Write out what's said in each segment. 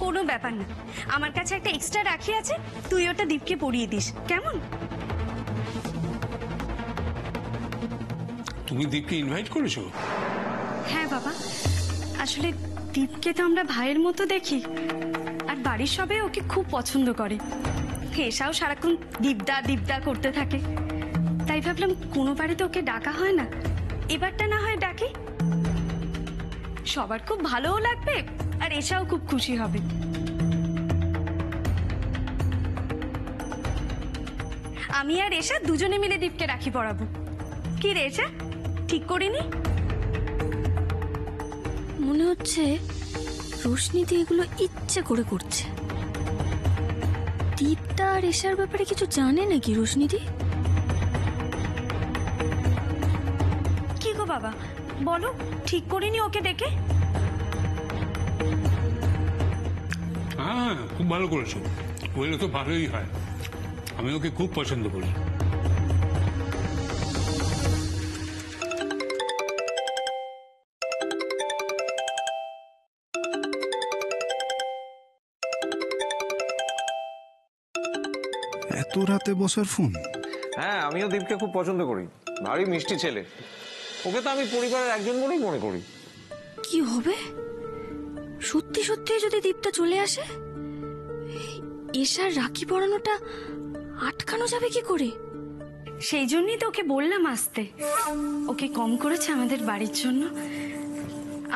কোনো ব্যাপার না, আমার কাছে একটা এক্সট্রা রাখি আছে, তুই ওটা দীপকে পরিয়ে দিস, কেমন? তুমি দীপকে ইনভাইট করেছো? হ্যাঁ বাবা, আসলে দীপকে তো আমরা ভাইয়ের মতো দেখি, আর বাড়ির সবাই ওকে খুব পছন্দ করে। এসাও সারাক্ষণ দীপদা দীপদা করতে থাকে, তাই ভাবলাম কোনো বাড়িতে ওকে ডাকা হয় না, এবারটা না হয় ডাকি। সবার খুব ভালোও লাগবে আর এসাও খুব খুশি হবে। আমি আর এসা দুজনে মিলে দীপকে রাখি পরাবো। কি রে এসা, ঠিক করিনি? মনে হচ্ছে রোশনিদি এগুলো ইচ্ছে করে করছে। দীপটা আর এশার ব্যাপারে কিছু জানে নাকি রোশনিদি? কি গো বাবা, বলো, ঠিক করিনি ওকে ডেকে? হ্যাঁ, খুব ভালো করেছো, ওইটা তো ভালোই হয়, আমি ওকে খুব পছন্দ করি। এত রাতে বসার ফোন? হ্যাঁ, আমিও দীপকে খুব পছন্দ করি, ভারী মিষ্টি ছেলে। ওকে তো আমি পরিবারের একজন বলেই মনে করি। কি হবে সত্যি সত্যি যদি দীপটা চলে আসে? এশার রাখি পরানোটা আটকানো যাবে কি করে? সেই জন্যই তো ওকে বললাম আসতে, ওকে কম করেছে আমাদের বাড়ির জন্য।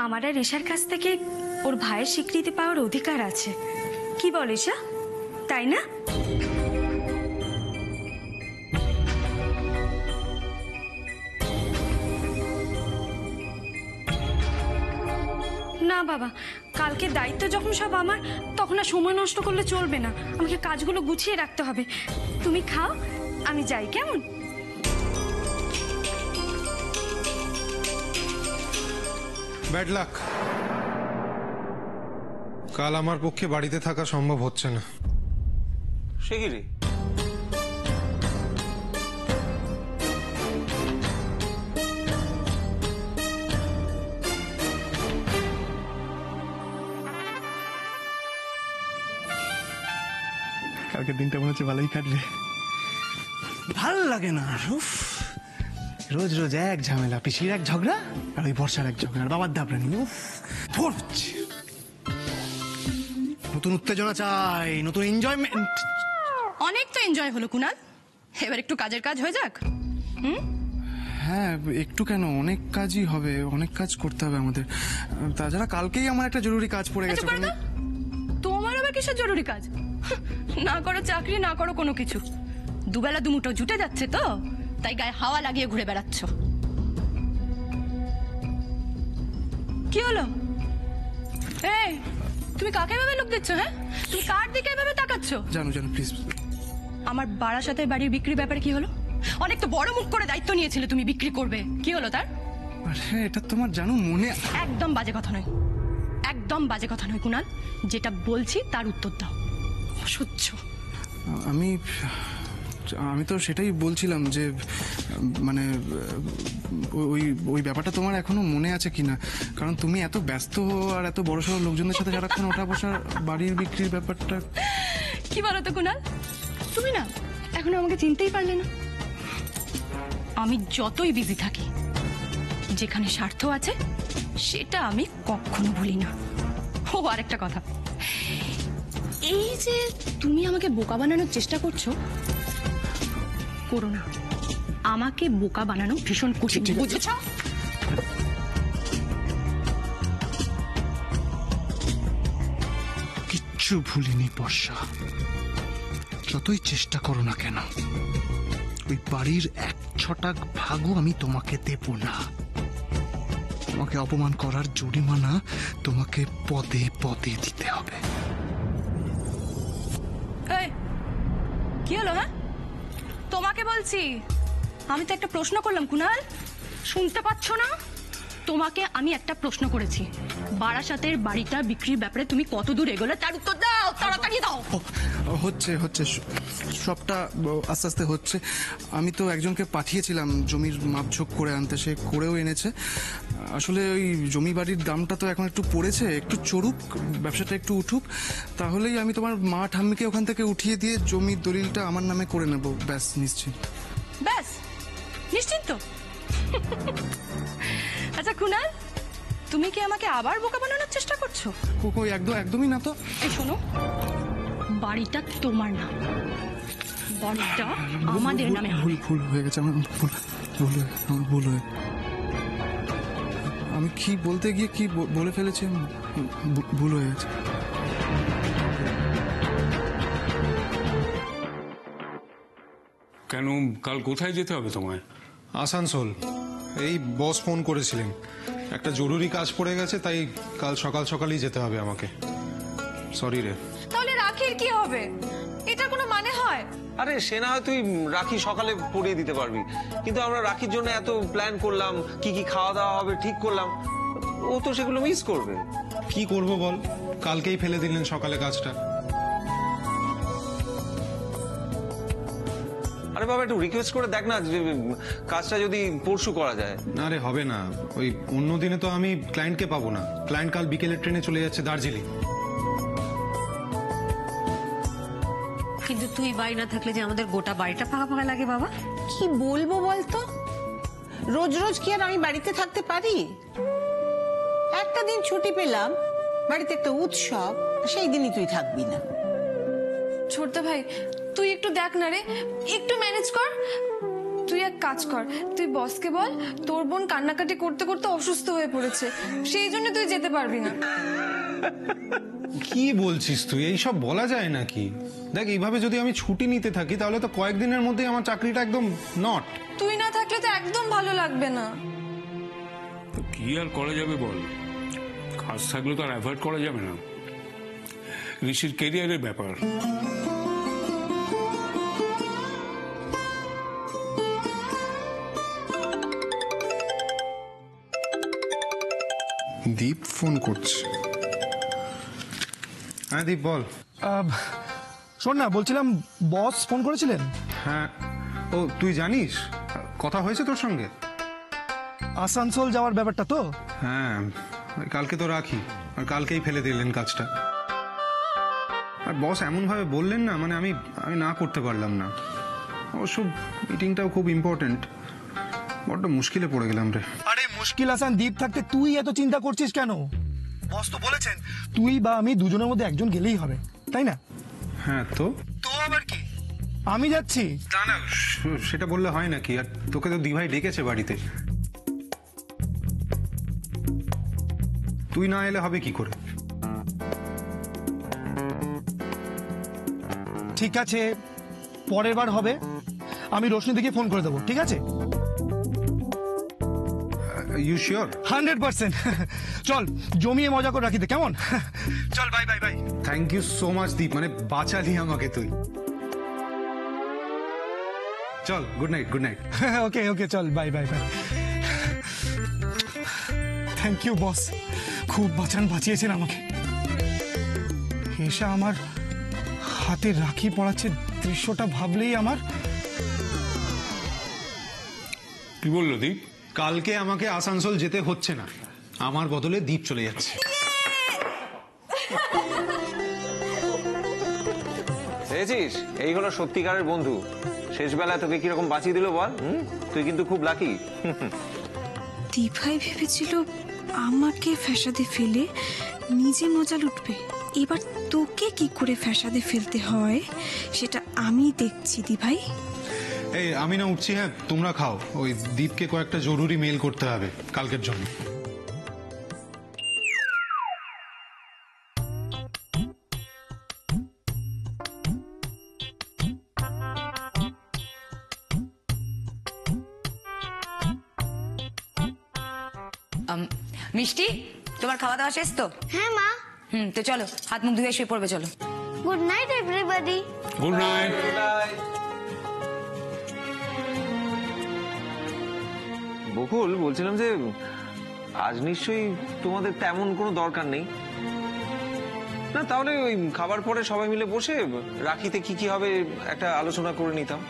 আমার আর এশার কাছ থেকে ওর ভাইয়ের স্বীকৃতি পাওয়ার অধিকার আছে, কি বল এশা, তাই না? না বাবা, কালকে দায়িত্ব যখন সব আমার, তখন আর সময় নষ্ট করলে চলবে না, আমাকে কাজগুলো গুছিয়ে রাখতে হবে। তুমি খাও, আমি যাই, কেমন? ব্যাড লাক, কাল আমার পক্ষে বাড়িতে থাকা সম্ভব হচ্ছে না। সে কি রে? কালকের দিনটা মনে হচ্ছে ভালোই কাটবে। ভাল লাগে না, উফ, রোজ রোজ এক ঝামেলা, পিসির এক ঝগড়া আর ওই বর্ষার এক ঝগড়া, আর বাবার দাবরানি, উফ, ভোর হচ্ছে। নতুন উত্তেজনা চাই, নতুন এনজয়মেন্ট। অনেক তো এনজয় হলো কুনাল, এবার একটু কাজের কাজ হয়ে যাক। হ্যাঁ, একটু কেন, অনেক কাজই হবে, অনেক কাজ করতে হবে আমাদের। তাছাড়া কালকেই আমার একটা জরুরি কাজ পড়ে গেছে। তোমার আবার কিসের জরুরি কাজ? না করো চাকরি, না করো কোনো কিছু, দুবেলা দুমুঠো জুটে যাচ্ছে তো, তাই গায়ে হাওয়া লাগিয়ে ঘুরে বেড়াচ্ছ। কি হলো? এই, তুমি কাকে ভাবে লোক দিচ্ছ? হ্যাঁ, তুমি কার দিকে এভাবে তাকাচ্ছ? জানো জানো, প্লিজ। আমার বারাসাতে বাড়ির বিক্রি ব্যাপারে কি হলো? অনেক তো বড় মুখ করে দায়িত্ব নিয়েছিলে তুমি বিক্রি করবে, কি হলো তার? আরে এটা তোমার জানো মনে। একদম বাজে কথা নয়, একদম বাজে কথা নয় কুনাল, যেটা বলছি তার উত্তর দাও। অসহ্য। আমি তো সেটাই বলছিলাম যে মানে ওই ওই ব্যাপারটা তোমার এখনো মনে আছে কিনা, কারণ তুমি এত ব্যস্ত আর এত বড় সড়ো লোকজনের সাথে সারাক্ষণ ওঠা বসা, বাড়ির বিক্রির ব্যাপারটা। কি বলো তো কুনাল, তুমি না এখনো আমাকে চিনতেই পারলে না। আমি যতই বিজি থাকি, যেখানে স্বার্থ আছে সেটা আমি কখনো ভুলি না। ও আরেকটা কথা, এই যে তুমি আমাকে বোকা বানানোর চেষ্টা করছো, করো না। আমাকে বোকা বানানো ভীষণ কঠিন, বুঝেছ? কিচ্ছু ভুলিনি বর্ষা, যতই চেষ্টা করো না কেন, ওই বাড়ির 1/6 ভাগও আমি তোমাকে দেব না। তোমাকে অপমান করার জরিমানা তোমাকে পদে পদে দিতে হবে। কি হলো? হ্যাঁ, তোমাকে বলছি। আমি তো একটা প্রশ্ন করলাম কুনাল, শুনতে পাচ্ছ না? তোমাকে আমি একটা প্রশ্ন করেছি, বারাসাতের বাড়িটা বিক্রির ব্যাপারে তুমি কত দূর এগোলে তার উত্তর দাও। তাড়াতাড়ি দাও। হচ্ছে হচ্ছে সবটা আস্তে আস্তে হচ্ছে। আমি তো একজনকে পাঠিয়েছিলাম জমির মাপঝোঁক করে আনতে, সে করেও এনেছে। আসলে ওই জমি বাড়ির দামটা তো এখন একটু পড়েছে, একটু চড়ুক, ব্যবসাটা একটু উঠুক, তাহলেই আমি তোমার মা ঠাম্মিকে ওখান থেকে উঠিয়ে দিয়ে জমির দলিলটা আমার নামে করে নেব, ব্যাস নিশ্চিত। ব্যাস নিশ্চিন্ত? আচ্ছা কুনাল, তুমি কি আমাকে আবার বোকা বানানোর চেষ্টা করছো? কই একদমই না তো। এই শোনো, বাড়িটা তোমার না, বাড়িটা আমাদের নামে হবে। ভুল হয়ে গেছে আমার, ভুল হয়ে আমি কি বলতে গিয়ে কি বলে ফেলেছি, ভুল হয়ে গেছে। কেন, কাল কোথায় যেতে হবে তোমায়? আসানসোল। এই বস ফোন করেছিলেন, একটা জরুরি কাজ পড়ে গেছে, তাই কাল সকাল সকালই যেতে হবে আমাকে। সরি রে। তাহলে রাখির কি হবে? এটা কোনো মানে হয়? আরে সে না হয় তুই রাখি সকালে পরিয়ে দিতে পারবি, কিন্তু আমরা রাখির জন্য এত প্ল্যান করলাম, কি কি খাওয়া দাওয়া হবে ঠিক করলাম, ও তো সেগুলো মিস করবে। কি করব বল, কালকেই ফেলে দিলেন সকালে কাজটা। আরে বাবা, একটু রিকোয়েস্ট করে দেখ না যে কাজটা যদি পরশু করা যায়। না রে, হবে না। ওই অন্য দিনে তো আমি ক্লায়েন্টকে পাবো না। ক্লায়েন্ট কাল বিকেলের ট্রেনে চলে যাচ্ছে দার্জিলিং। কিন্তু তুই বাড়ি না থাকলে যে আমাদের গোটা বাড়িটা ফাঁকা ফাঁকা লাগে বাবা। কি বলবো বলতো, রোজ রোজ কি আর আমি বাড়িতে থাকতে পারি? একটা দিন ছুটি পেলাম, বাড়িতে একটা উৎসব, সেই দিনই তুই থাকবি না। ছোট ভাই, তুই একটু দেখ না রে, একটু ম্যানেজ কর। তুই এক কাজ কর, তুই বসকে বল তোর বোন কান্নাকাটি করতে করতে অসুস্থ হয়ে পড়েছে, সেই জন্য তুই যেতে পারবি না। কি বলছিস তুই? এইসব বলা যায় নাকি? দেখ, এইভাবে যদি আমি ছুটি নিতে থাকি তাহলে তো কয়েকদিনের মধ্যেই আমার চাকরিটা একদম নট। তুই না থাকলে তো একদম ভালো লাগবে না। তো কি আর করা যাবে বল, কাজ থাকলে তো আর অ্যাভয়েড করা যাবে না। ঋষির কেরিয়ারের ব্যাপার। দীপ ফোন করছে। হ্যাঁ দীপ, বল। শোন না, বলছিলাম বস ফোন করেছিলেন। হ্যাঁ। ও, তুই জানিস? কথা হয়েছে তোর সঙ্গে? আসানসোল যাওয়ার ব্যাপারটা তো? হ্যাঁ, কালকে তো রাখি, আর কালকেই ফেলে দিলেন কাজটা। আর বস এমন ভাবে বললেন না, মানে আমি না করতে পারলাম না। অবশ্য মিটিংটাও খুব ইম্পর্টেন্ট। বড্ড মুশকিলে পড়ে গেলাম রে। আরে মুশকিল আসান দ্বীপ থাকতে তুই এত চিন্তা করছিস কেন? বস তো বলেছেন তুই বা আমি দুজনের মধ্যে একজন গেলেই হবে, তাই না? হ্যাঁ, তো আবার কি আমি যাচ্ছি? না, সেটা বললে হয় নাকি? আর তোকে তো দিভাই ডেকেছে বাড়িতে, তুই না এলে হবে কি করে? ঠিক আছে, পরের বার হবে, আমি রোশনিদিকে ফোন করে দেবো, ঠিক আছে? You sure? 100%। চল জমিয়ে মজা করে রাখি, কেমন? চল, bye bye bye. Thank you so much Deep, মানে বাঁচালি আমাকে তুই। চল, good night. Good night. Okay okay, চল, bye bye bye. Thank you boss, খুব বাঁচিয়েছেন আমাকে। এসা আমার হাতে রাখি পড়াচ্ছে দৃশ্যটা ভাবলেই আমার। কি বললো দীপ? কালকে আমাকে আসানসোল যেতে হচ্ছে না, আমার বদলে দীপ চলে যাচ্ছে। দেখেছিস, এই হলো সত্যিকারের বন্ধু। শেষ বেলায় তোকে কিরকম বাঁচিয়ে দিল বল। তুই কিন্তু খুব লাকি। দিভাই ভেবেছিল আমাকে ফ্যাসাদে ফেলে নিজে মজা লুটবে, এবার তোকে কি করে ফ্যাসাদে ফেলতে হয় সেটা আমি দেখছি দিভাই। এই, আমি না উঠছি। হ্যাঁ, তোমরা খাও। ওই দীপকে কয়েকটা জরুরি মেল করতে হবে কালকের জন্য। মিষ্টি, তোমার খাওয়া দাওয়া শেষ তো? হ্যাঁ মা। তো চলো, হাত মুখ ধুয়ে শুয়ে পড়বে, চলো। Good night everybody. Good night. Bakul, বলছিলাম যে আজ নিশ্চয়ই তোমাদের তেমন কোনো দরকার নেই। না তাহলে ওই খাবার পরে সবাই মিলে বসে রাখিতে কি কি হবে একটা আলোচনা করে নিতাম।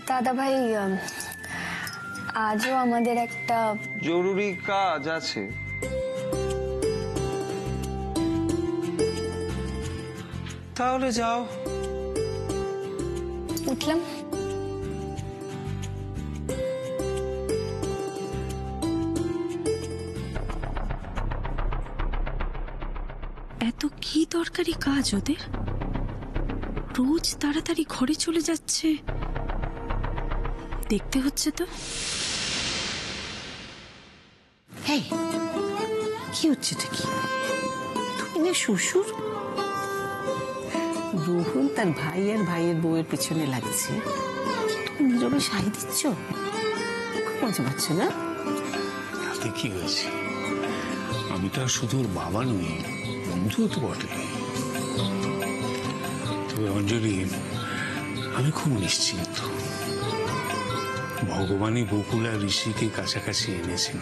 দাদা ভাই, আজও আমাদের একটা জরুরি কাজ আছে। তাহলে যাও। উঠলাম। এত কি দরকারি কাজ ওদের? রোজ তাড়াতাড়ি ঘরে চলে যাচ্ছে, দেখতে হচ্ছে তো। এই কি হচ্ছে এটা? কি তুমি না শ্বশুর? রোহন তার ভাই আর ভাইয়ের বউয়ের পেছনে লাগছে, তুমি নীরবে সাই দিচ্ছ। খুব মজা পাচ্ছ না? তাতে কি হয়েছে? আমি তো আর শুধু ওর বাবা নই, বন্ধু তো বটে। তবে অঞ্জলি, আমি খুব নিশ্চিন্ত ভগবানই বকুল আর ঋষিকে কাছাকাছি এনেছেন,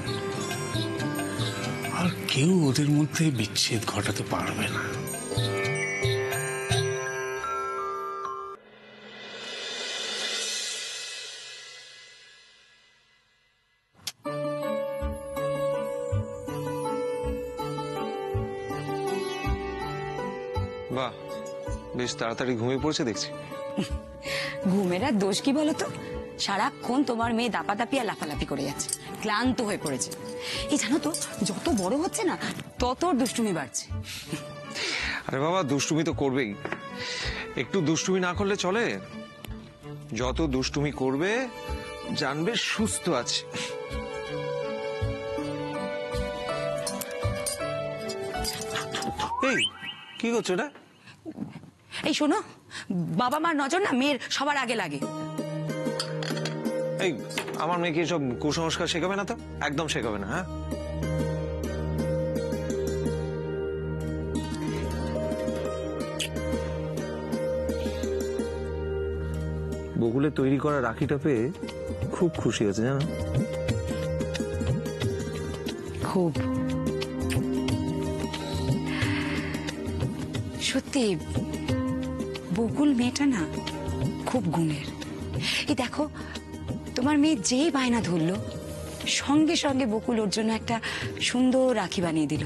আর কেউ ওদের মধ্যে বিচ্ছেদ ঘটাতে পারবে না। বাহ, বেশ তাড়াতাড়ি ঘুমিয়ে পড়ছে দেখছি। ঘুমের আর দোষ কি বলতো? সারাক্ষণ তোমার মেয়ে দাপাদাপি আর লাফালাফি করে যাচ্ছে, ক্লান্ত হয়ে পড়েছে। এই জানো তো, যত বড় হচ্ছে না তত ওর দুষ্টুমি বাড়ছে। আরে বাবা, দুষ্টুমি তো করবেই, একটু দুষ্টুমি না করলে চলে? যত দুষ্টুমি করবে জানবে সুস্থ আছে। এই কি করছো না? এই শোনো, বাবা মার নজর না মেয়ের সবার আগে লাগে। এই আমার মেয়েকে সব কুসংস্কার শেখাবে না তো, একদম শেখাবে না। হ্যাঁ, বকুলের তৈরি করা রাখিটা পেয়ে খুব খুশি হয়েছে জানো। খুব সত্যি, বকুল মেয়েটা না খুব গুণের। এই দেখো, তোমার মেয়ে যেই বায়না ধরলো সঙ্গে সঙ্গে বকুল ওর জন্য একটা সুন্দর রাখি বানিয়ে দিল।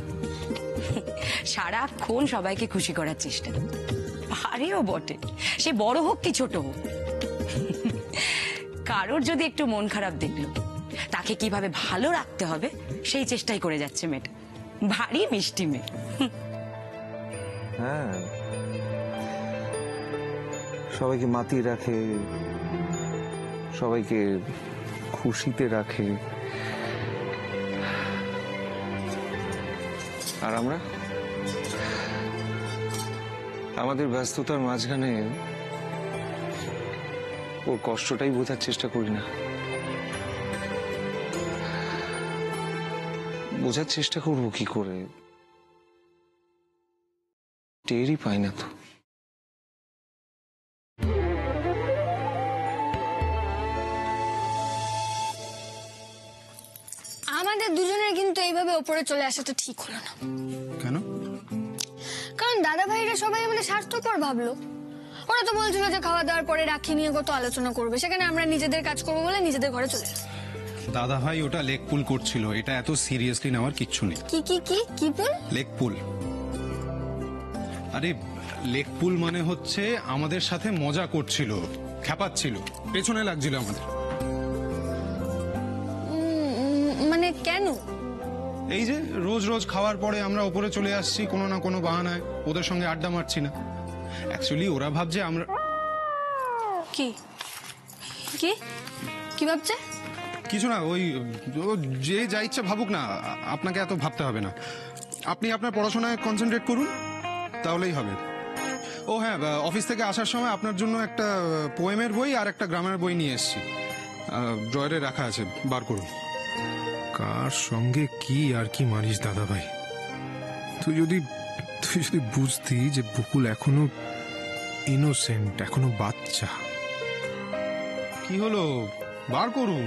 সারাক্ষণ সবাইকে খুশি করার চেষ্টা, পারেও বটে, সে বড় হোক কি ছোট হোক। কারোর যদি একটু মন খারাপ দেখলো, তাকে কিভাবে ভালো রাখতে হবে সেই চেষ্টাই করে যাচ্ছে মেয়েটা। ভারী মিষ্টি মেয়ে। হ্যাঁ, সবাইকে মাতিয়ে রাখে, সবাইকে খুশিতে রাখে। আর আমরা আমাদের ব্যস্ততার মাঝখানে ওর কষ্টটাই বোঝার চেষ্টা করি না। বোঝার চেষ্টা করবো কি করে, টেরই পাই না তো। আমাদের দুজনের কিন্তু এইভাবে ওপরে চলে আসাটা ঠিক হলো না। কেন? কারণ দাদা ভাইরা সবাই আমাদের স্বার্থপর ভাবলো। ওরা তো বলছিল যে খাওয়া দাওয়ার পরে রাখি নিয়ে কত আলোচনা করবে, সেখানে আমরা নিজেদের কাজ করবো বলে নিজেদের ঘরে চলে এলাম। দাদা ভাই ওটা লেগ পুল করছিল, এটা এত সিরিয়াসলি নেওয়ার কিচ্ছু নেই। কি কি কি কি পুল? লেগ পুল। আরে লেগ পুল মানে হচ্ছে আমাদের সাথে মজা করছিল, খেপাচ্ছিল, পেছনে লাগছিল আমাদের। মানে কেন? এই যে রোজ রোজ খাওয়ার পরে আমরা উপরে চলে আসছি কোনো না কোনো বাহানায়, ওদের সঙ্গে আড্ডা মারছি না। অ্যাকচুয়ালি ওরা ভাবছে আমরা কি কি কি ভাবছে? কিছু না, ওই যে যা ইচ্ছা ভাবুক না, আপনাকে এত ভাবতে হবে না। আপনি আপনার পড়াশোনায় কনসেন্ট্রেট করুন, তাহলেই হবে। ও হ্যাঁ, অফিস থেকে আসার সময় আপনার জন্য একটা পোয়েমের বই আর একটা গ্রামার বই নিয়ে এসেছি, ড্রয়ারে রাখা আছে, বার করুন। কার সঙ্গে কি আর কি মারিস দাদা ভাই? তুই যদি বুঝতি যে বকুল এখনো ইনোসেন্ট, এখনো বাচ্চা। কি হলো, বার করুন।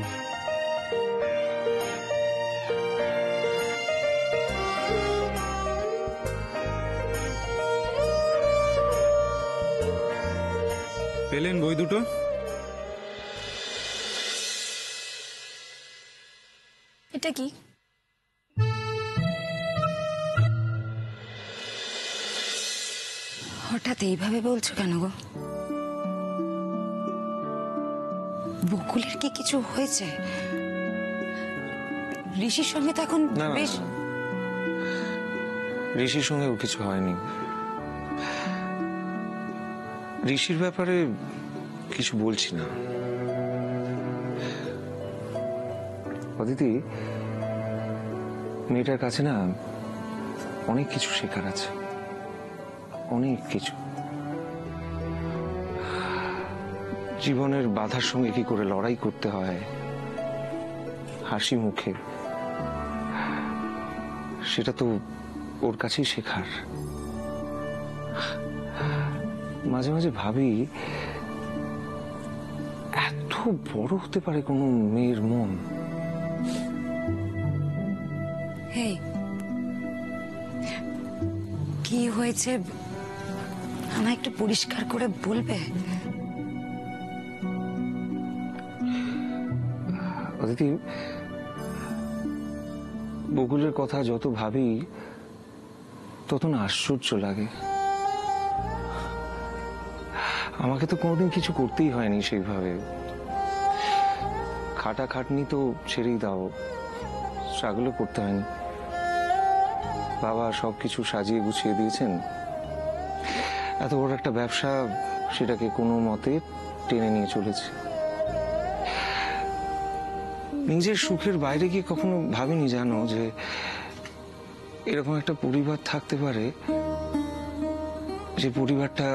পেলেন বই দুটো? এটা কি? হঠাৎ এইভাবে বলছো কেন গো? বকুলের কি কিছু হয়েছে? ঋষির সঙ্গে তো এখন না, না, বেশ। ঋষির সঙ্গেও কিছু হয়নি। ঋষির ব্যাপারে কিছু বলছি না। অদিতি, মেয়েটার কাছে না অনেক কিছু শেখার আছে, অনেক কিছু। জীবনের বাধার সঙ্গে কি করে লড়াই করতে হয় হাসি মুখে, সেটা তো ওর কাছেই শেখার। মাঝে মাঝে ভাবি এত বড় হতে পারে কোনো মেয়ের মন। হেই, কি হয়েছে আমায় একটু পরিষ্কার করে বলবে? অদিতি, বকুলের কথা যত ভাবি তত না আশ্চর্য লাগে। আমাকে তো কোনোদিন কিছু করতেই হয়নি সেইভাবে। খাটাখাটনি তো ছেড়েই দাও, স্ট্রাগলও করতে হয়নি। বাবা সবকিছু সাজিয়ে গুছিয়ে দিয়েছেন। এত বড় একটা ব্যবসা, সেটাকে কোনো মতে টেনে নিয়ে চলেছে। নিজের সুখের বাইরে গিয়ে কখনো ভাবিনি জানো যে এরকম একটা পরিবার থাকতে পারে, যে পরিবারটা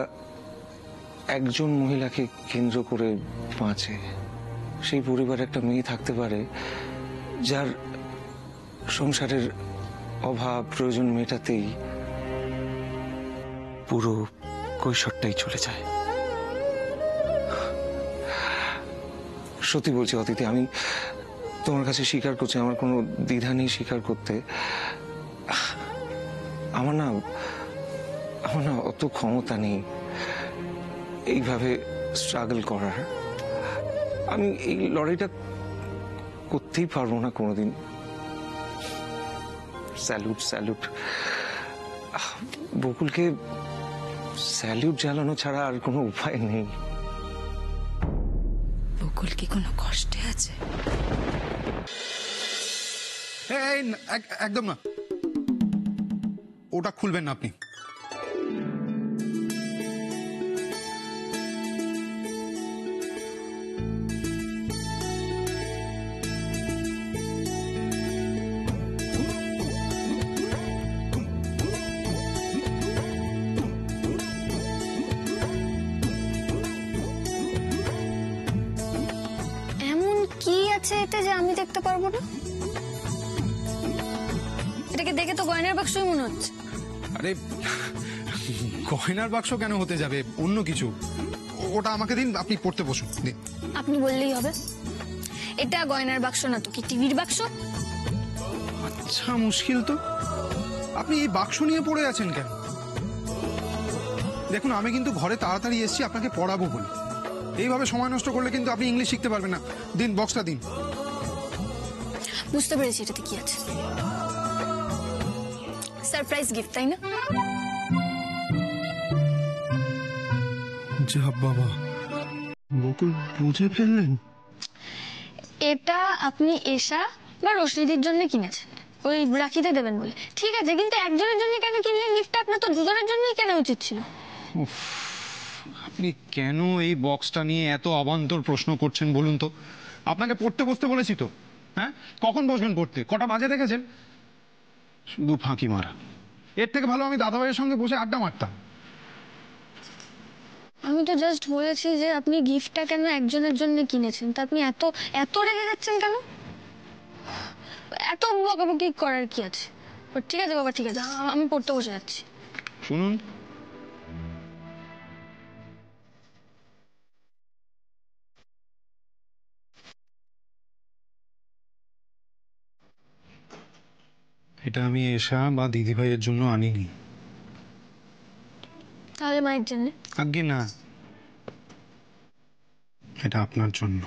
একজন মহিলাকে কেন্দ্র করে বাঁচে। সেই পরিবারে একটা মেয়ে থাকতে পারে যার সংসারের অভাব প্রয়োজন মেটাতেই পুরো কৈশোরটাই চলে যায়। সত্যি বলছি অদিতি, আমি তোমার কাছে স্বীকার করছি, আমার কোনো দ্বিধা নেই স্বীকার করতে। আমার না অত ক্ষমতা নেই এইভাবে স্ট্রাগল করার। আমি এই লড়াইটা করতেই পারবো না কোনোদিন। স্যালুট স্যালুট, বকুলকে স্যালুট জ্বালানো ছাড়া আর কোনো উপায় নেই। বকুল কি কোনো কষ্টে আছে? এই একদম না, ওটা খুলবেন না আপনি। এমন কি আছে এতে যে আমি দেখতে পারবো না? এটাকে দেখে তো গয়নার বাক্সই মনে হচ্ছে। আরে গয়নার বাক্স কেন হতে যাবে, অন্য কিছু। ওটা আমাকে দিন, আপনি পড়তে বসুন দিন। আপনি বললেই হবে। এটা গয়নার বাক্স না তো কি টিভির বাক্স? আচ্ছা, মুশকিল তো। আপনি এই বাক্স নিয়ে পড়ে আছেন কেন? দেখুন, আমি কিন্তু ঘরে তাড়াতাড়ি এসেছি আপনাকে পড়াবো বলে। এইভাবে সময় নষ্ট করলে কিন্তু আপনি ইংলিশ শিখতে পারবেন না। দিন, বক্সটা দিন। বুঝতে পেরেছি এটাতে কি আছে। সারপ্রাইজ গিফট, তাই না? যা বাবা, বকুল বুঝে ফেললেন। এটা আপনি এশা বা রশ্মিদির জন্য কিনেছেন, ওই রাখিতে দেবেন বলে। ঠিক আছে, কিন্তু একজনের জন্য কেন কিনলেন গিফটটা? আপনার তো দুজনের জন্যই কেনা উচিত ছিল। আপনি কেন এই বক্সটা নিয়ে এত অবান্তর প্রশ্ন করছেন বলুন তো? আপনাকে পড়তে বসতে বলেছি তো। হ্যাঁ, কখন বসবেন পড়তে? কটা বাজে দেখেছেন? শুধু ফাঁকি মারা। এর থেকে ভালো আমি দাদাভাইয়ের সঙ্গে বসে আড্ডা মারতাম। আমি তো জাস্ট বলেছি যে আপনি গিফটটা কেন একজনের জন্য কিনেছেন, তা আপনি এত এত রেগে যাচ্ছেন কেন? এত বকাবকি করার কি আছে? ঠিক আছে বাবা, ঠিক আছে, আমি পড়তে বসে যাচ্ছি। শুনুন, এটা আমি এশা বা দিদিভাইয়ের জন্য আনিনি। তাহলে মায়ের জন্য? আজ্ঞে না, এটা আপনার জন্য।